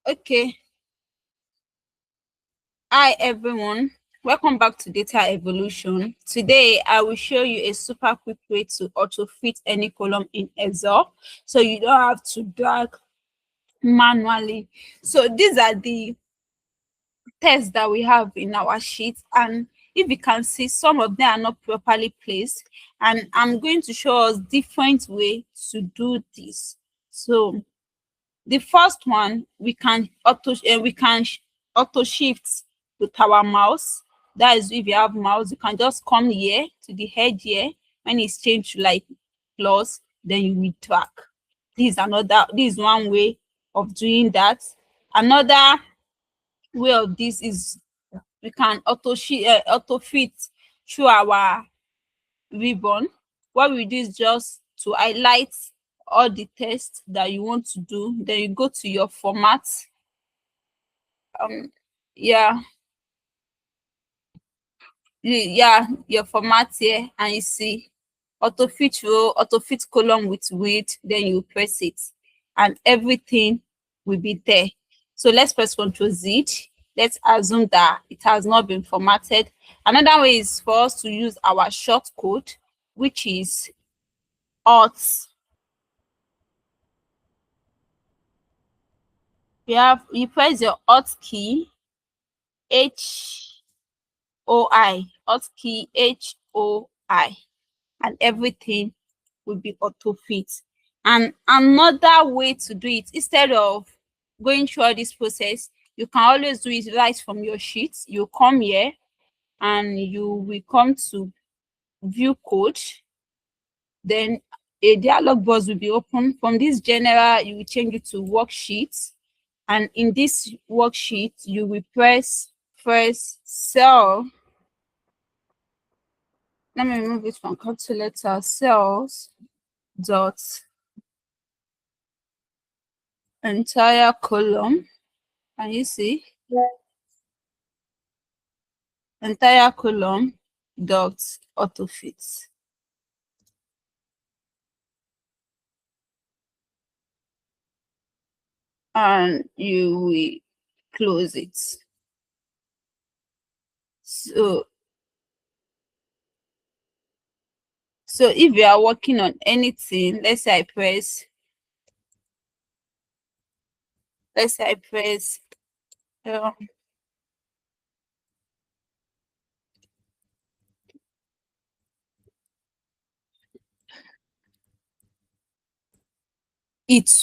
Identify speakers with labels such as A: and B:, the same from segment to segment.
A: Okay. Hi everyone. Welcome back to Data Evolution. Today I will show you a super quick way to auto fit any column in Excel so you don't have to drag manually. So these are the tests that we have in our sheet, and if you can see, some of them are not properly placed, and I'm going to show us different way to do this. So the first one, we can auto shift with our mouse. That is, if you have mouse, you can just come here to the head here. When it's changed to like plus, then you will track. This is one way of doing that. Another way of this is we can auto fit through our ribbon. What we do is just to highlight all the tests that you want to do, then you go to your format. Yeah, your format here, and you see auto fit row, auto fit column with width, then you press it and everything will be there. So let's press Ctrl Z. Let's assume that it has not been formatted. Another way is for us to use our short code, which is Alt. You press your Alt key, Alt key HOI, and everything will be auto fit. And another way to do it, instead of going through all this process, you can always do it right from your sheet. You come here and you will come to view code, then a dialog box will be open. From this general, you will change it to worksheet, and in this worksheet you will press cell. Let me remove it from calculator. Cells dot entire column. Can you see? Entire column dot auto fit. And you will close it. So if you are working on anything, let's say I press it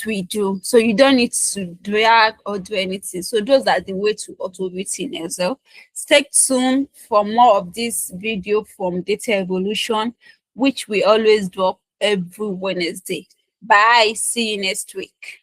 A: will do. So you don't need to drag or do anything. So those are the way to auto fit in Excel. Stay tuned for more of this video from Data Evolution, which we always drop every Wednesday. Bye. See you next week.